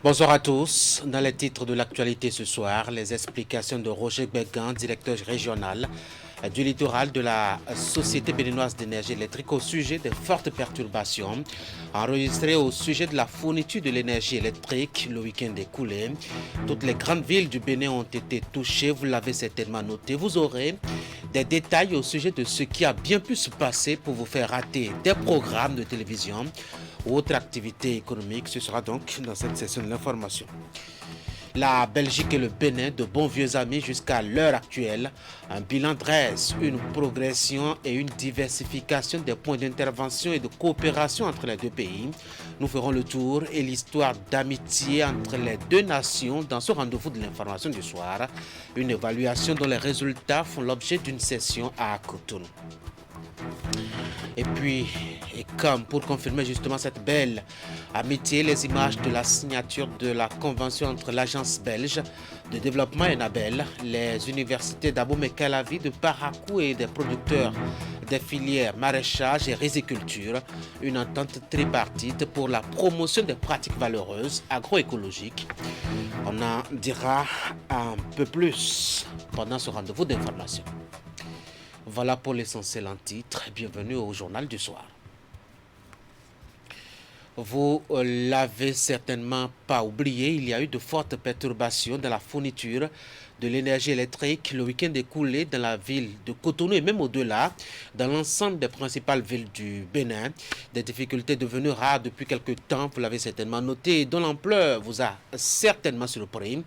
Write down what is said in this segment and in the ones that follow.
Bonsoir à tous. Dans les titres de l'actualité ce soir, les explications de Roger Béguin, directeur régional du littoral de la Société béninoise d'énergie électrique au sujet des fortes perturbations enregistrées au sujet de la fourniture de l'énergie électrique le week-end écoulé. Toutes les grandes villes du Bénin ont été touchées, vous l'avez certainement noté. Vous aurez des détails au sujet de ce qui a bien pu se passer pour vous faire rater des programmes de télévision ou autres activités économiques. Ce sera donc dans cette session de l'information. La Belgique et le Bénin, de bons vieux amis jusqu'à l'heure actuelle. Un bilan dresse une progression et une diversification des points d'intervention et de coopération entre les deux pays. Nous ferons le tour et l'histoire d'amitié entre les deux nations dans ce rendez-vous de l'information du soir. Une évaluation dont les résultats font l'objet d'une session à Cotonou. Et puis, comme pour confirmer justement cette belle amitié, les images de la signature de la convention entre l'agence belge de développement Enabel, les universités d'Abomey-Calavi, de Parakou et des producteurs des filières maraîchage et riziculture, une entente tripartite pour la promotion des pratiques valeureuses agroécologiques. On en dira un peu plus pendant ce rendez-vous d'information. Voilà pour l'essentiel en titre. Bienvenue au journal du soir. Vous l'avez certainement pas oublié, il y a eu de fortes perturbations dans la fourniture de l'énergie électrique le week-end écoulé dans la ville de Cotonou et même au-delà, dans l'ensemble des principales villes du Bénin. Des difficultés devenues rares depuis quelques temps, vous l'avez certainement noté, et dont l'ampleur vous a certainement surpris.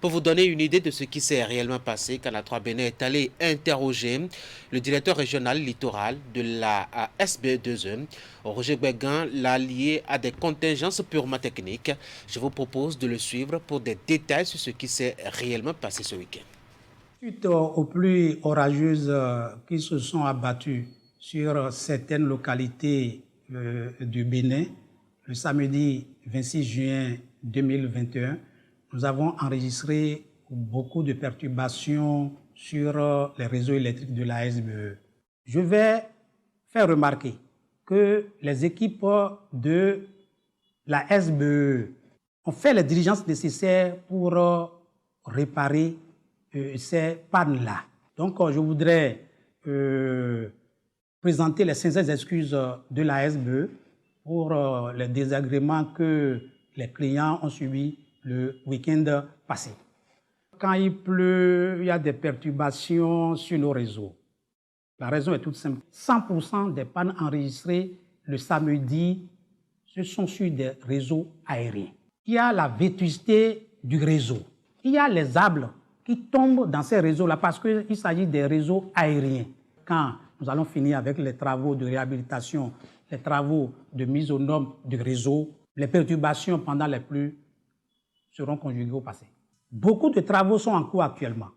Pour vous donner une idée de ce qui s'est réellement passé, Canal 3 Bénin est allé interroger le directeur régional littoral de la SB2E, Roger Béguin, l'a lié à des contingences purement techniques. Je vous propose de le suivre pour des détails sur ce qui s'est réellement passé ce week-end. Suite aux pluies orageuses qui se sont abattues sur certaines localités du Bénin, le samedi 26 juin 2021, nous avons enregistré beaucoup de perturbations sur les réseaux électriques de la SBE. Je vais faire remarquer que les équipes de la SBE ont fait les diligences nécessaires pour réparer ces pannes-là. Donc, je voudrais présenter les sincères excuses de la SBE pour les désagréments que les clients ont subis le week-end passé. Quand il pleut, il y a des perturbations sur nos réseaux. La raison est toute simple. 100% des pannes enregistrées le samedi, ce sont sur des réseaux aériens. Il y a la vétusté du réseau. Il y a les arbres qui tombent dans ces réseaux-là parce qu'il s'agit des réseaux aériens. Quand nous allons finir avec les travaux de réhabilitation, les travaux de mise aux normes du réseau, les perturbations pendant les pluies seront conjuguées au passé. Beaucoup de travaux sont en cours actuellement.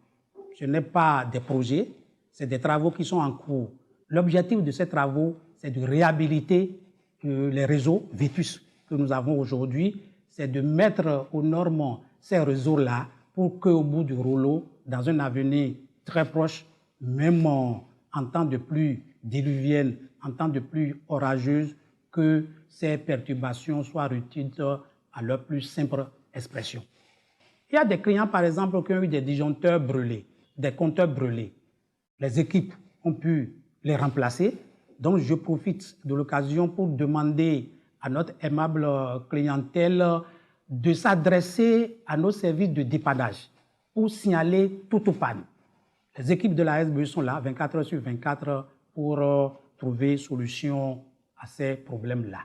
Ce n'est pas des projets, c'est des travaux qui sont en cours. L'objectif de ces travaux, c'est de réhabiliter les réseaux vétus que nous avons aujourd'hui. C'est de mettre aux normes ces réseaux-là pour qu'au bout du rouleau, dans un avenir très proche, même en temps de pluie diluvienne, en temps de pluie orageuse, que ces perturbations soient réduites à leur plus simple expression. Il y a des clients, par exemple, qui ont eu des disjoncteurs brûlés, des compteurs brûlés. Les équipes ont pu les remplacer. Donc, je profite de l'occasion pour demander à notre aimable clientèle de s'adresser à nos services de dépannage pour signaler toute panne. Les équipes de la SBE sont là 24 heures sur 24 pour trouver solution à ces problèmes-là.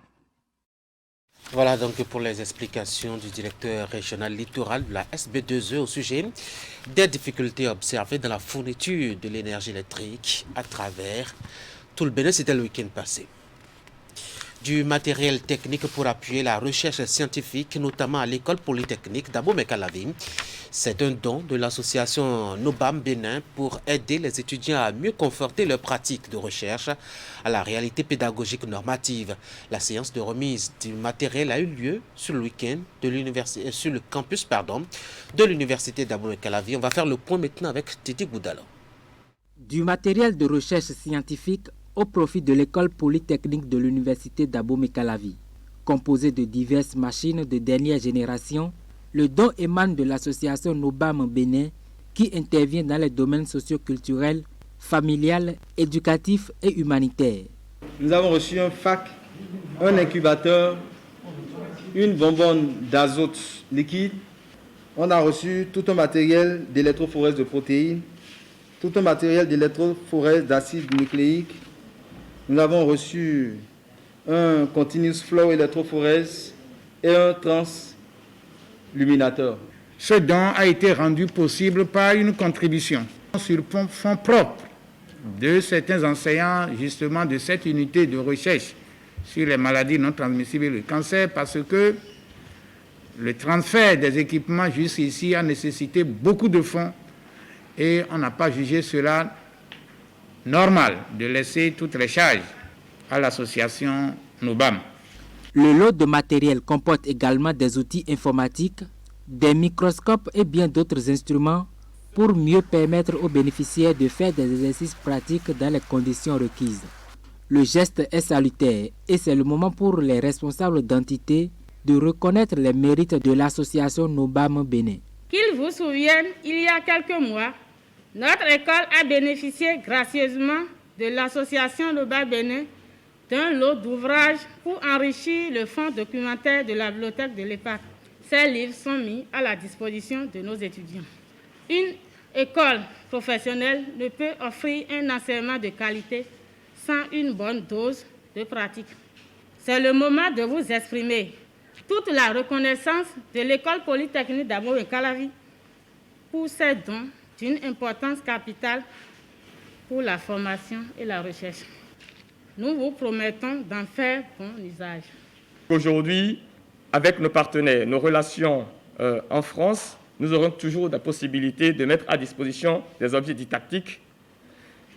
Voilà donc pour les explications du directeur régional littoral de la SB2E au sujet des difficultés observées dans la fourniture de l'énergie électrique à travers tout le Bénin. C'était le week-end passé. Du matériel technique pour appuyer la recherche scientifique, notamment à l'école polytechnique d'Abomey-Calavi. C'est un don de l'association Nobam Bénin pour aider les étudiants à mieux conforter leurs pratiques de recherche à la réalité pédagogique normative. La séance de remise du matériel a eu lieu sur le week-end sur le campus de l'université d'Abomey-Calavi. On va faire le point maintenant avec Titi Goudalo. Du matériel de recherche scientifique au profit de l'école polytechnique de l'université d'Abomey-Calavi. Composé de diverses machines de dernière génération, le don émane de l'association Nobam Bénin qui intervient dans les domaines socio-culturels, familial, éducatif et humanitaire. Nous avons reçu un fac, un incubateur, une bonbonne d'azote liquide. On a reçu tout un matériel d'électrophorèse de protéines, tout un matériel d'électrophorèse d'acide nucléique. Nous avons reçu un continuous flow électrophorèse et un transluminateur. Ce don a été rendu possible par une contribution sur fonds propres de certains enseignants justement de cette unité de recherche sur les maladies non transmissibles et le cancer, parce que le transfert des équipements jusqu'ici a nécessité beaucoup de fonds et on n'a pas jugé cela normal de laisser toutes les charges à l'association Nobam. Le lot de matériel comporte également des outils informatiques, des microscopes et bien d'autres instruments pour mieux permettre aux bénéficiaires de faire des exercices pratiques dans les conditions requises. Le geste est salutaire et c'est le moment pour les responsables d'entités de reconnaître les mérites de l'association Nobam Bénin. Qu'ils vous souviennent, il y a quelques mois, notre école a bénéficié gracieusement de l'association Nobam Bénin d'un lot d'ouvrages pour enrichir le fonds documentaire de la bibliothèque de l'EPAC. Ces livres sont mis à la disposition de nos étudiants. Une école professionnelle ne peut offrir un enseignement de qualité sans une bonne dose de pratique. C'est le moment de vous exprimer toute la reconnaissance de l'école polytechnique d'Abo et Calavi pour ces dons d'une importance capitale pour la formation et la recherche. Nous vous promettons d'en faire bon usage. Aujourd'hui, avec nos partenaires, nos relations en France, nous aurons toujours la possibilité de mettre à disposition des objets didactiques,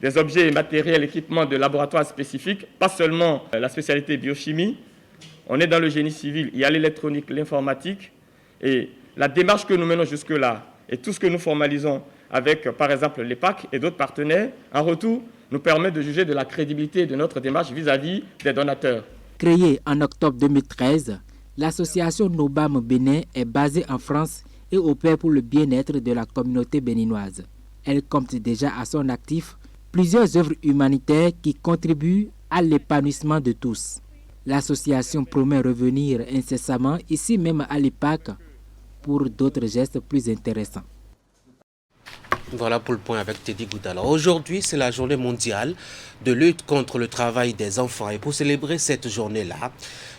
des objets matériels, équipements de laboratoires spécifiques, pas seulement la spécialité biochimie. On est dans le génie civil, il y a l'électronique, l'informatique. Et la démarche que nous menons jusque-là et tout ce que nous formalisons avec, par exemple, l'EPAC et d'autres partenaires, en retour, nous permet de juger de la crédibilité de notre démarche vis-à-vis des donateurs. Créée en octobre 2013, l'association Nobam Bénin est basée en France et opère pour le bien-être de la communauté béninoise. Elle compte déjà à son actif plusieurs œuvres humanitaires qui contribuent à l'épanouissement de tous. L'association promet revenir incessamment ici même à l'EPAC pour d'autres gestes plus intéressants. Voilà pour le point avec Teddy Goudala. Aujourd'hui, c'est la journée mondiale de lutte contre le travail des enfants. Et pour célébrer cette journée-là,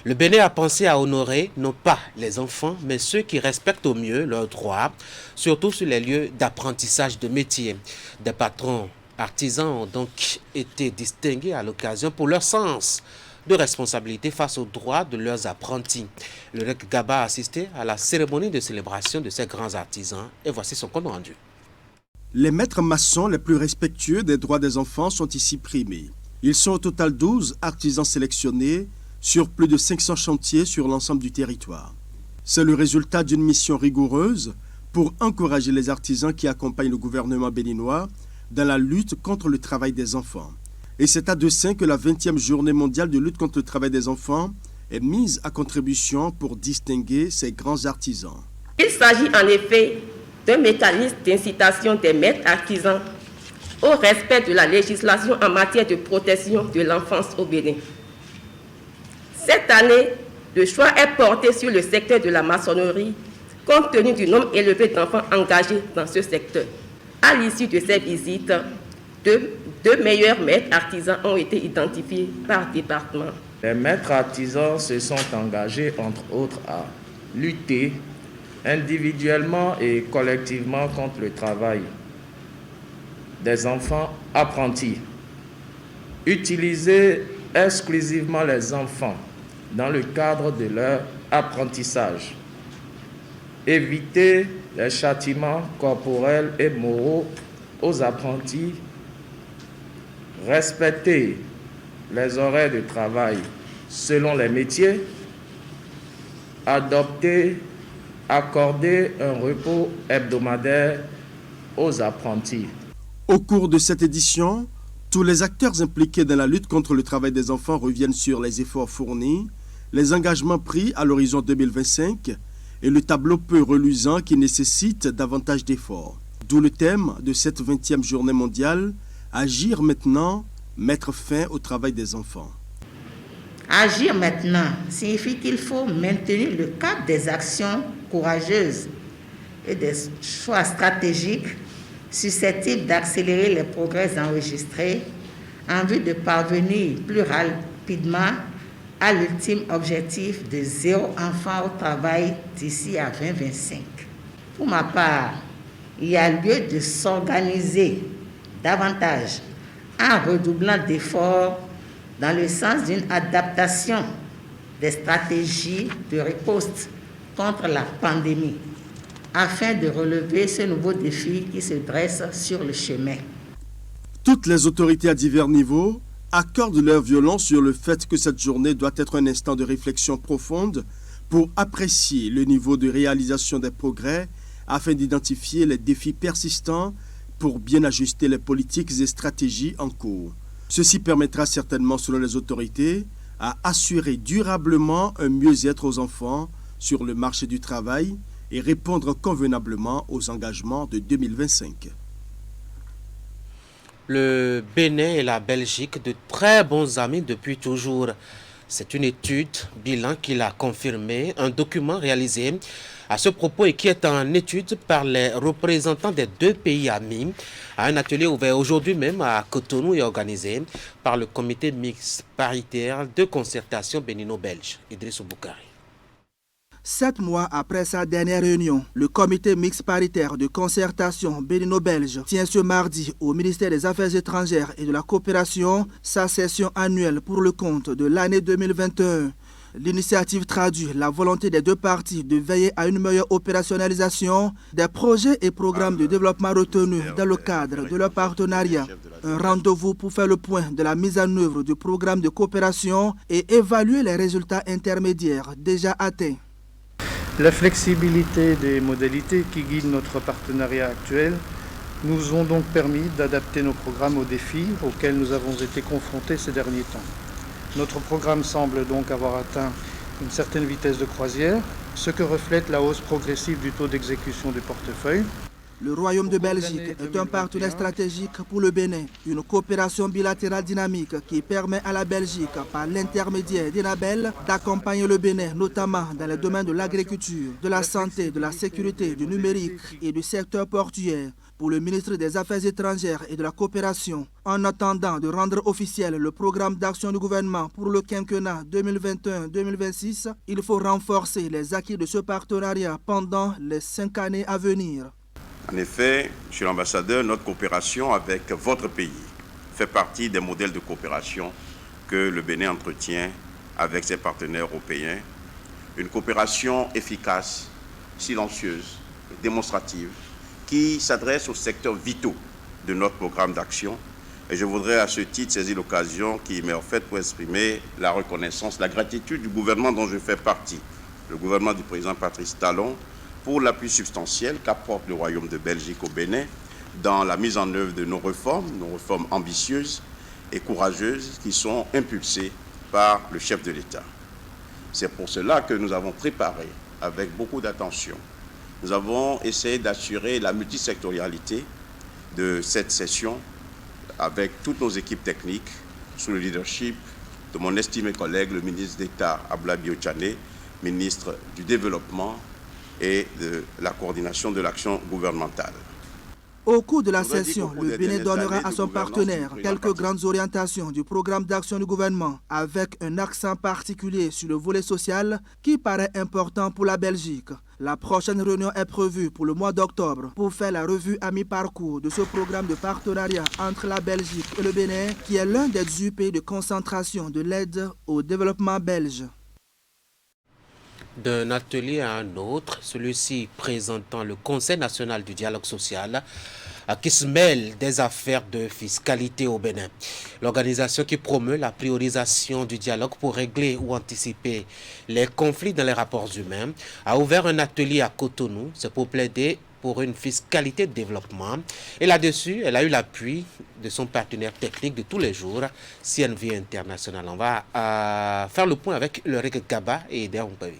le Bénin a pensé à honorer non pas les enfants, mais ceux qui respectent au mieux leurs droits, surtout sur les lieux d'apprentissage de métiers. Des patrons artisans ont donc été distingués à l'occasion pour leur sens de responsabilité face aux droits de leurs apprentis. Le REC Gaba a assisté à la cérémonie de célébration de ces grands artisans et voici son compte rendu. Les maîtres maçons les plus respectueux des droits des enfants sont ici primés. Ils sont au total 12 artisans sélectionnés sur plus de 500 chantiers sur l'ensemble du territoire. C'est le résultat d'une mission rigoureuse pour encourager les artisans qui accompagnent le gouvernement béninois dans la lutte contre le travail des enfants. Et c'est à dessein que la 20e journée mondiale de lutte contre le travail des enfants est mise à contribution pour distinguer ces grands artisans. Il s'agit en effet d'un mécanisme d'incitation des maîtres artisans au respect de la législation en matière de protection de l'enfance au Bénin. Cette année, le choix est porté sur le secteur de la maçonnerie, compte tenu du nombre élevé d'enfants engagés dans ce secteur. À l'issue de ces visites, deux meilleurs maîtres artisans ont été identifiés par département. Les maîtres artisans se sont engagés, entre autres, à lutter individuellement et collectivement contre le travail des enfants apprentis. Utiliser exclusivement les enfants dans le cadre de leur apprentissage. Éviter les châtiments corporels et moraux aux apprentis. Respecter les horaires de travail selon les métiers. Accorder un repos hebdomadaire aux apprentis. Au cours de cette édition, tous les acteurs impliqués dans la lutte contre le travail des enfants reviennent sur les efforts fournis, les engagements pris à l'horizon 2025 et le tableau peu reluisant qui nécessite davantage d'efforts. D'où le thème de cette 20e journée mondiale, agir maintenant, mettre fin au travail des enfants. Agir maintenant signifie qu'il faut maintenir le cap des actions courageuses et des choix stratégiques susceptibles d'accélérer les progrès enregistrés en vue de parvenir plus rapidement à l'ultime objectif de 0 enfant au travail d'ici à 2025. Pour ma part, il y a lieu de s'organiser davantage en redoublant d'efforts dans le sens d'une adaptation des stratégies de riposte contre la pandémie afin de relever ce nouveau défi qui se dresse sur le chemin. Toutes les autorités à divers niveaux accordent leur violon sur le fait que cette journée doit être un instant de réflexion profonde pour apprécier le niveau de réalisation des progrès afin d'identifier les défis persistants pour bien ajuster les politiques et stratégies en cours. Ceci permettra certainement, selon les autorités, à assurer durablement un mieux-être aux enfants sur le marché du travail et répondre convenablement aux engagements de 2025. Le Bénin et la Belgique, de très bons amis depuis toujours. C'est une étude bilan qui l'a confirmé, un document réalisé à ce propos et qui est en étude par les représentants des deux pays amis, à un atelier ouvert aujourd'hui même à Cotonou et organisé par le comité mixte paritaire de concertation bénino-belge. Idrissou Boukari. 7 mois après sa dernière réunion, le comité mixte paritaire de concertation bénino-belge tient ce mardi au ministère des Affaires étrangères et de la coopération sa session annuelle pour le compte de l'année 2021. L'initiative traduit la volonté des deux parties de veiller à une meilleure opérationnalisation des projets et programmes de développement retenus dans le cadre de leur partenariat. Un rendez-vous pour faire le point de la mise en œuvre du programme de coopération et évaluer les résultats intermédiaires déjà atteints. La flexibilité des modalités qui guident notre partenariat actuel nous ont donc permis d'adapter nos programmes aux défis auxquels nous avons été confrontés ces derniers temps. Notre programme semble donc avoir atteint une certaine vitesse de croisière, ce que reflète la hausse progressive du taux d'exécution du portefeuille. Le Royaume de Belgique est un partenaire stratégique pour le Bénin, une coopération bilatérale dynamique qui permet à la Belgique, par l'intermédiaire d'Enabel, d'accompagner le Bénin, notamment dans les domaines de l'agriculture, de la santé, de la sécurité, du numérique et du secteur portuaire. Pour le ministre des Affaires étrangères et de la coopération, en attendant de rendre officiel le programme d'action du gouvernement pour le quinquennat 2021-2026, il faut renforcer les acquis de ce partenariat pendant les 5 années à venir. En effet, Monsieur l'ambassadeur, notre coopération avec votre pays fait partie des modèles de coopération que le Bénin entretient avec ses partenaires européens. Une coopération efficace, silencieuse, démonstrative, qui s'adresse aux secteurs vitaux de notre programme d'action. Et je voudrais à ce titre saisir l'occasion qui m'est offerte pour exprimer la reconnaissance, la gratitude du gouvernement dont je fais partie, le gouvernement du président Patrice Talon, pour l'appui substantiel qu'apporte le Royaume de Belgique au Bénin dans la mise en œuvre de nos réformes ambitieuses et courageuses qui sont impulsées par le chef de l'État. C'est pour cela que nous avons préparé avec beaucoup d'attention. Nous avons essayé d'assurer la multisectorialité de cette session avec toutes nos équipes techniques sous le leadership de mon estimé collègue, le ministre d'État Abdoulaye Bio-Tchané, ministre du Développement et de la coordination de l'action gouvernementale. Au cours de la session, le Bénin donnera à son partenaire quelques grandes orientations du programme d'action du gouvernement, avec un accent particulier sur le volet social qui paraît important pour la Belgique. La prochaine réunion est prévue pour le mois d'octobre pour faire la revue à mi-parcours de ce programme de partenariat entre la Belgique et le Bénin, qui est l'un des UP de concentration de l'aide au développement belge. D'un atelier à un autre, celui-ci présentant le Conseil national du dialogue social qui se mêle des affaires de fiscalité au Bénin. L'organisation qui promeut la priorisation du dialogue pour régler ou anticiper les conflits dans les rapports humains a ouvert un atelier à Cotonou. C'est pour plaider pour une fiscalité de développement. Et là-dessus, elle a eu l'appui de son partenaire technique de tous les jours, CNV International. On va faire le point avec Ulrich Gaba et Eder Mpavi.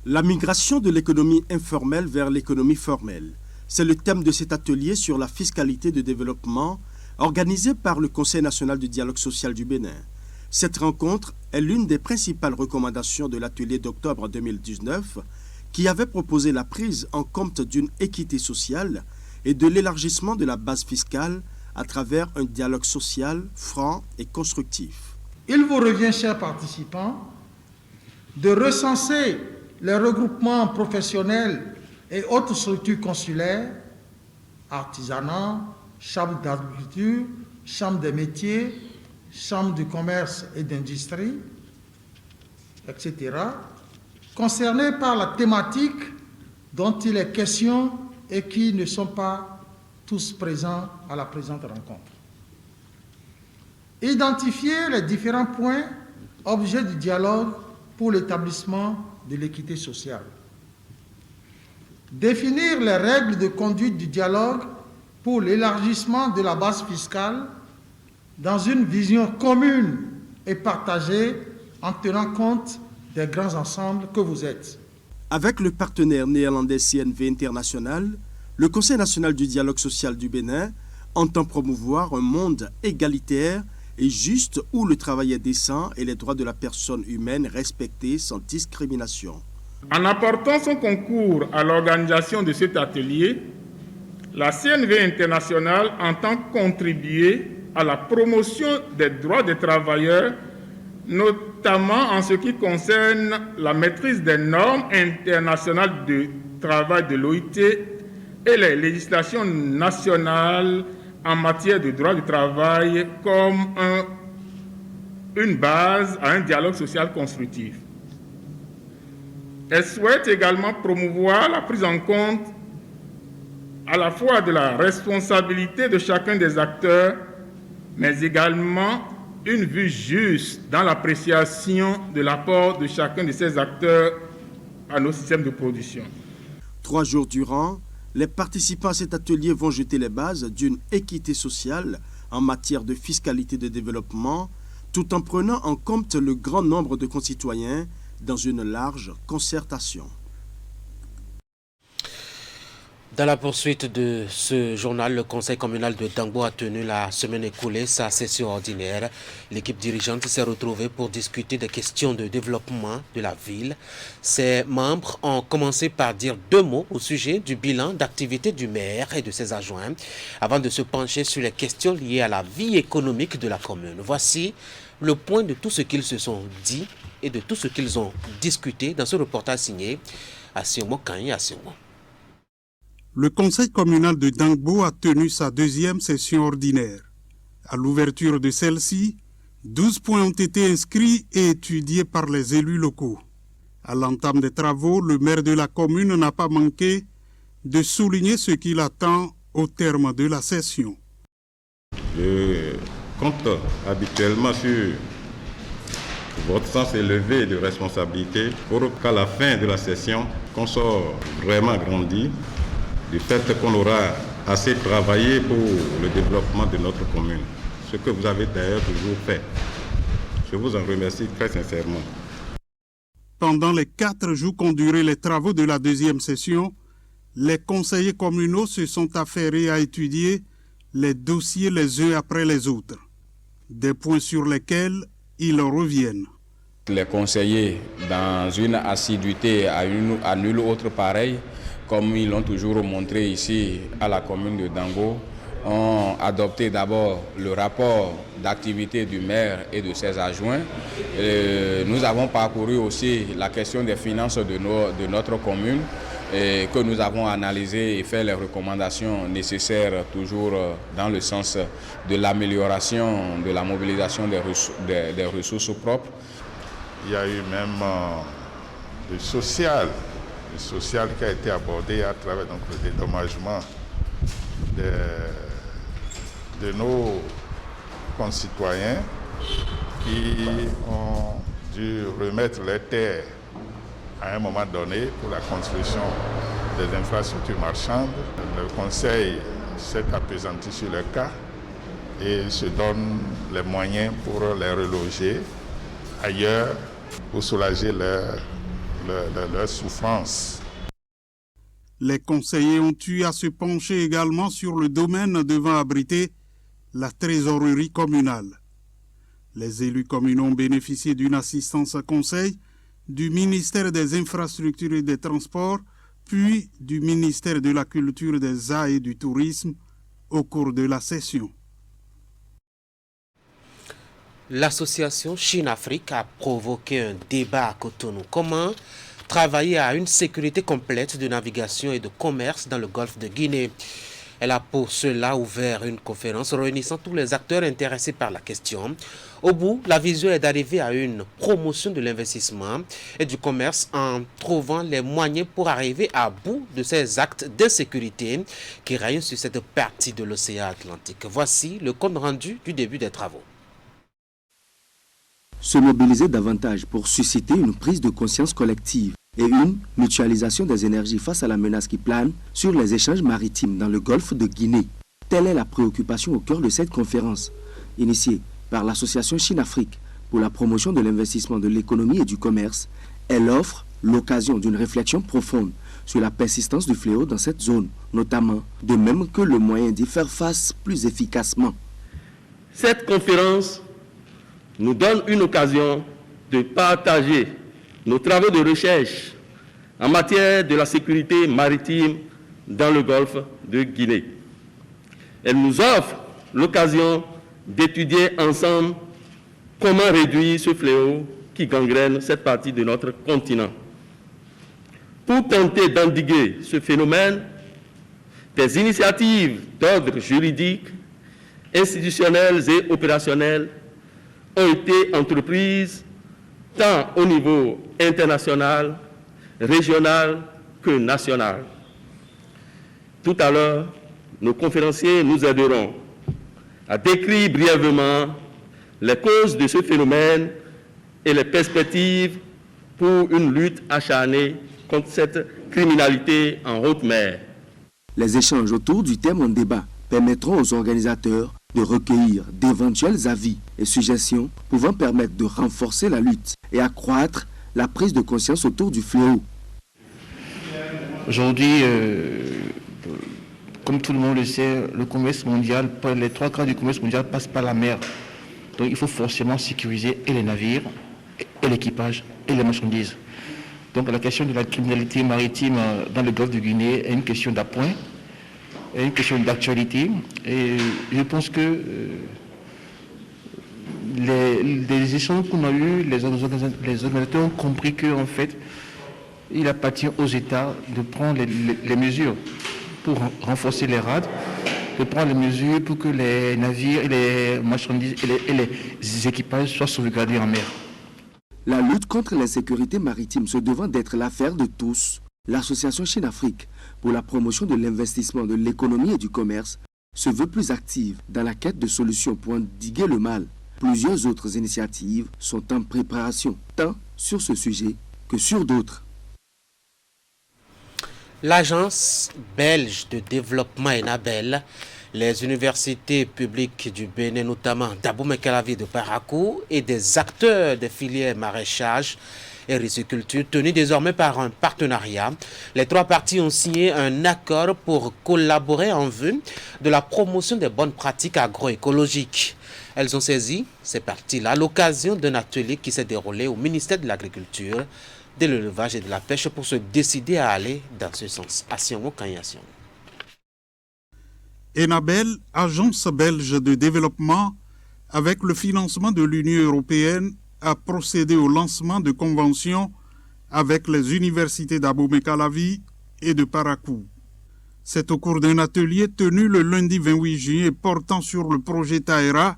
La migration de l'économie informelle vers l'économie formelle. C'est le thème de cet atelier sur la fiscalité de développement organisé par le Conseil national du dialogue social du Bénin. Cette rencontre est l'une des principales recommandations de l'atelier d'octobre 2019 qui avait proposé la prise en compte d'une équité sociale et de l'élargissement de la base fiscale à travers un dialogue social franc et constructif. Il vous revient, chers participants, de recenser les regroupements professionnels et autres structures consulaires, artisanat, chambre d'agriculture, chambre des métiers, chambre du commerce et d'industrie, etc., concernés par la thématique dont il est question et qui ne sont pas tous présents à la présente rencontre. Identifier les différents points objets du dialogue pour l'établissement de l'équité sociale. Définir les règles de conduite du dialogue pour l'élargissement de la base fiscale dans une vision commune et partagée en tenant compte des grands ensembles que vous êtes. Avec le partenaire néerlandais CNV International, le Conseil national du dialogue social du Bénin entend promouvoir un monde égalitaire et juste où le travail est décent et les droits de la personne humaine respectés sans discrimination. En apportant son concours à l'organisation de cet atelier, la CNV International entend contribuer à la promotion des droits des travailleurs, notamment en ce qui concerne la maîtrise des normes internationales de travail de l'OIT et les législations nationales en matière de droit du travail comme une base à un dialogue social constructif. Elle souhaite également promouvoir la prise en compte à la fois de la responsabilité de chacun des acteurs, mais également une vue juste dans l'appréciation de l'apport de chacun de ces acteurs à nos systèmes de production. 3 jours durant, les participants à cet atelier vont jeter les bases d'une équité sociale en matière de fiscalité de développement, tout en prenant en compte le grand nombre de concitoyens dans une large concertation. Dans la poursuite de ce journal, le Conseil communal de Dangbo a tenu la semaine écoulée sa session ordinaire. L'équipe dirigeante s'est retrouvée pour discuter des questions de développement de la ville. Ses membres ont commencé par dire 2 mots au sujet du bilan d'activité du maire et de ses adjoints, avant de se pencher sur les questions liées à la vie économique de la commune. Voici le point de tout ce qu'ils se sont dit et de tout ce qu'ils ont discuté dans ce reportage signé Assiomo Kanyi Assiomo. Le conseil communal de Dangbo a tenu sa 2e session ordinaire. À l'ouverture de celle-ci, 12 points ont été inscrits et étudiés par les élus locaux. À l'entame des travaux, le maire de la commune n'a pas manqué de souligner ce qu'il attend au terme de la session. Je compte habituellement sur votre sens élevé de responsabilité pour qu'à la fin de la session, qu'on soit vraiment grandi, du fait qu'on aura assez travaillé pour le développement de notre commune, ce que vous avez d'ailleurs toujours fait. Je vous en remercie très sincèrement. Pendant les 4 jours qu'ont duré les travaux de la 2e session, les conseillers communaux se sont affairés à étudier les dossiers les uns après les autres, des points sur lesquels ils reviennent. Les conseillers, dans une assiduité à nul autre pareil, comme ils l'ont toujours montré ici à la commune de Dangbo, ont adopté d'abord le rapport d'activité du maire et de ses adjoints. Nous avons parcouru aussi la question des finances de notre commune et que nous avons analysé et fait les recommandations nécessaires toujours dans le sens de l'amélioration de la mobilisation des ressources propres. Il y a eu même le social qui a été abordé à travers donc, le dédommagement de nos concitoyens qui ont dû remettre les terres à un moment donné pour la construction des infrastructures marchandes. Le Conseil s'est appesanti sur le cas et se donne les moyens pour les reloger ailleurs pour soulager leur souffrance. Les conseillers ont eu à se pencher également sur le domaine devant abriter la trésorerie communale. Les élus communaux ont bénéficié d'une assistance conseil du ministère des Infrastructures et des Transports, puis du ministère de la Culture, des Arts et du Tourisme au cours de la session. L'association Chine-Afrique a provoqué un débat à Cotonou. Comment travailler à une sécurité complète de navigation et de commerce dans le golfe de Guinée? Elle a pour cela ouvert une conférence réunissant tous les acteurs intéressés par la question. Au bout, la vision est d'arriver à une promotion de l'investissement et du commerce en trouvant les moyens pour arriver à bout de ces actes d'insécurité qui règnent sur cette partie de l'océan Atlantique. Voici le compte rendu du début des travaux. Se mobiliser davantage pour susciter une prise de conscience collective et une mutualisation des énergies face à la menace qui plane sur les échanges maritimes dans le golfe de Guinée. Telle est la préoccupation au cœur de cette conférence, initiée par l'association Chine-Afrique pour la promotion de l'investissement de l'économie et du commerce. Elle offre l'occasion d'une réflexion profonde sur la persistance du fléau dans cette zone, notamment, de même que le moyen d'y faire face plus efficacement. Cette conférence nous donne une occasion de partager nos travaux de recherche en matière de la sécurité maritime dans le golfe de Guinée. Elle nous offre l'occasion d'étudier ensemble comment réduire ce fléau qui gangrène cette partie de notre continent. Pour tenter d'endiguer ce phénomène, des initiatives d'ordre juridique, institutionnelles et opérationnelles ont été entreprises tant au niveau international, régional que national. Tout à l'heure, nos conférenciers nous aideront à décrire brièvement les causes de ce phénomène et les perspectives pour une lutte acharnée contre cette criminalité en haute mer. Les échanges autour du thème en débat permettront aux organisateurs de recueillir d'éventuels avis et suggestions pouvant permettre de renforcer la lutte et accroître la prise de conscience autour du fléau. Aujourd'hui, comme tout le monde le sait, le commerce mondial, les 3/4 du commerce mondial passent par la mer. Donc il faut forcément sécuriser et les navires, et l'équipage, et les marchandises. Donc la question de la criminalité maritime dans le golfe de Guinée est une question d'appoint, est une question d'actualité. Et je pense que les échanges qu'on a eus, les organisateurs ont compris qu'en fait, il appartient aux États de prendre les mesures pour renforcer les rades, de prendre les mesures pour que les navires et les marchandises et les équipages soient sauvegardés en mer. La lutte contre l'insécurité maritime se devant d'être l'affaire de tous, l'association Chine-Afrique pour la promotion de l'investissement de l'économie et du commerce se veut plus active dans la quête de solutions pour endiguer le mal. Plusieurs autres initiatives sont en préparation, tant sur ce sujet que sur d'autres. L'Agence belge de développement Enabel, les universités publiques du Bénin, notamment d'Abomey-Calavi de Parakou, et des acteurs des filières maraîchage et riziculture, tenus désormais par un partenariat. Les trois parties ont signé un accord pour collaborer en vue de la promotion des bonnes pratiques agroécologiques. Elles ont saisi ces parties-là à l'occasion d'un atelier qui s'est déroulé au ministère de l'Agriculture, de l'élevage et de la pêche pour se décider à aller dans ce sens. Enabel, agence belge de développement, avec le financement de l'Union européenne, a procédé au lancement de conventions avec les universités d'Abomey-Calavi et de Parakou. C'est au cours d'un atelier tenu le lundi 28 juillet portant sur le projet Taïra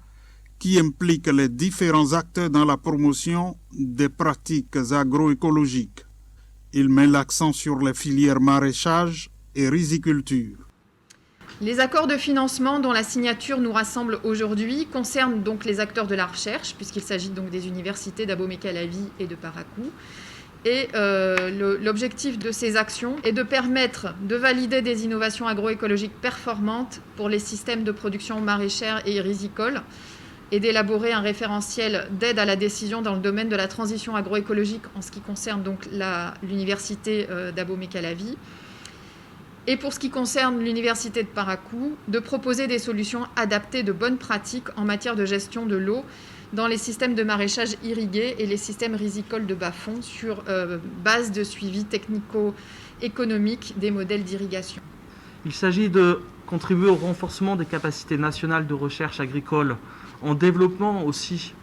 qui implique les différents acteurs dans la promotion des pratiques agroécologiques. Il met l'accent sur les filières maraîchage et riziculture. Les accords de financement dont la signature nous rassemble aujourd'hui concernent donc les acteurs de la recherche, puisqu'il s'agit donc des universités d'Abomey-Calavi et de Parakou, Et l'objectif de ces actions est de permettre de valider des innovations agroécologiques performantes pour les systèmes de production maraîchère et risicole et d'élaborer un référentiel d'aide à la décision dans le domaine de la transition agroécologique en ce qui concerne donc l'université d'Abomey-Calavi. Et pour ce qui concerne l'université de Parakou, de proposer des solutions adaptées de bonnes pratiques en matière de gestion de l'eau dans les systèmes de maraîchage irrigué et les systèmes rizicoles de bas-fond sur base de suivi technico-économique des modèles d'irrigation. Il s'agit de contribuer au renforcement des capacités nationales de recherche agricole en développant aussi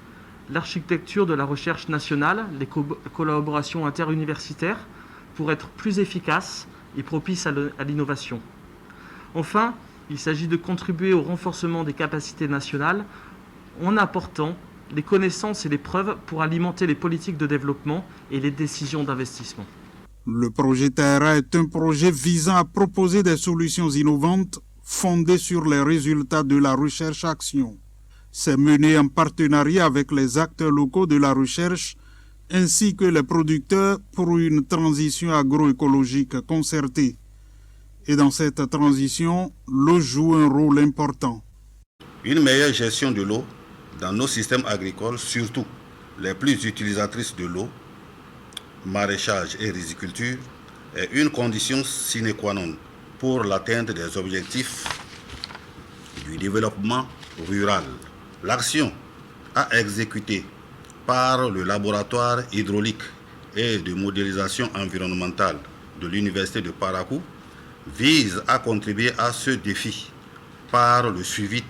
l'architecture de la recherche nationale, les collaborations interuniversitaires pour être plus efficaces et propices à l'innovation. Enfin, il s'agit de contribuer au renforcement des capacités nationales en apportant les connaissances et les preuves pour alimenter les politiques de développement et les décisions d'investissement. Le projet Terra est un projet visant à proposer des solutions innovantes fondées sur les résultats de la recherche-action. C'est mené en partenariat avec les acteurs locaux de la recherche ainsi que les producteurs pour une transition agroécologique concertée. Et dans cette transition, l'eau joue un rôle important. Une meilleure gestion de l'eau dans nos systèmes agricoles, surtout les plus utilisatrices de l'eau, maraîchage et riziculture, est une condition sine qua non pour l'atteinte des objectifs du développement rural. L'action à exécuter par le laboratoire hydraulique et de modélisation environnementale de l'Université de Parakou vise à contribuer à ce défi par le suivi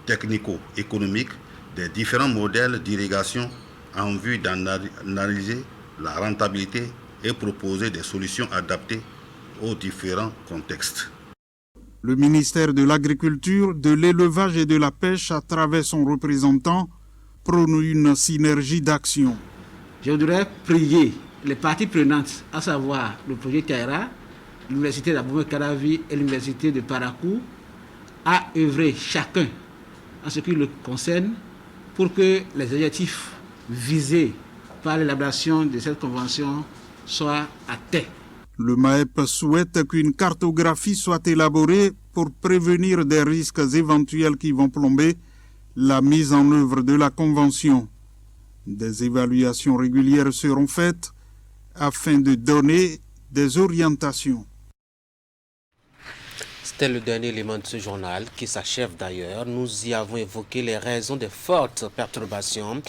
technico-économique des différents modèles d'irrigation en vue d'analyser la rentabilité et proposer des solutions adaptées aux différents contextes. Le ministère de l'Agriculture, de l'Élevage et de la Pêche, à travers son représentant, prône une synergie d'action. Je voudrais prier les parties prenantes, à savoir le projet Terra, l'Université d'Abomey-Calavi et l'Université de Parakou, à œuvrer chacun en ce qui le concerne pour que les objectifs visés par l'élaboration de cette convention soient atteints. Le MAEP souhaite qu'une cartographie soit élaborée pour prévenir des risques éventuels qui vont plomber la mise en œuvre de la Convention. Des évaluations régulières seront faites afin de donner des orientations. C'était le dernier élément de ce journal qui s'achève d'ailleurs. Nous y avons évoqué les raisons des fortes perturbations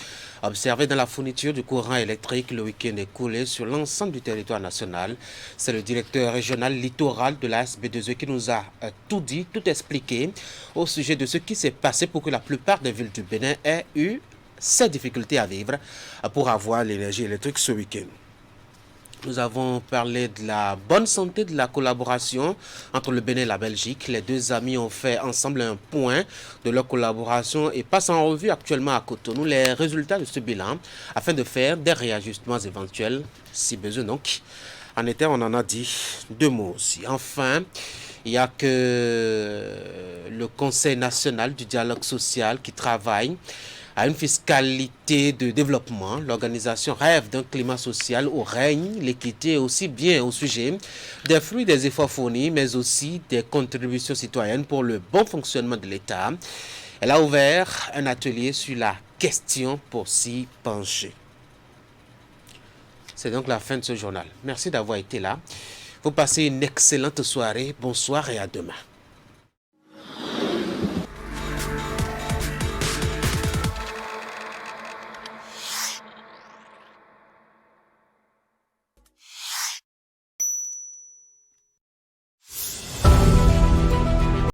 observées dans la fourniture du courant électrique le week-end écoulé sur l'ensemble du territoire national. C'est le directeur régional littoral de la SB2E qui nous a tout dit, tout expliqué au sujet de ce qui s'est passé pour que la plupart des villes du Bénin aient eu ces difficultés à vivre pour avoir l'énergie électrique ce week-end. Nous avons parlé de la bonne santé de la collaboration entre le Bénin et la Belgique. Les deux amis ont fait ensemble un point de leur collaboration et passent en revue actuellement à Cotonou les résultats de ce bilan afin de faire des réajustements éventuels si besoin. Donc, en été, on en a dit deux mots aussi. Enfin, il n'y a que le Conseil national du dialogue social qui travaille à une fiscalité de développement. L'organisation rêve d'un climat social où règne l'équité aussi bien au sujet des fruits des efforts fournis, mais aussi des contributions citoyennes pour le bon fonctionnement de l'État. Elle a ouvert un atelier sur la question pour s'y pencher. C'est donc la fin de ce journal. Merci d'avoir été là. Vous passez une excellente soirée. Bonsoir et à demain.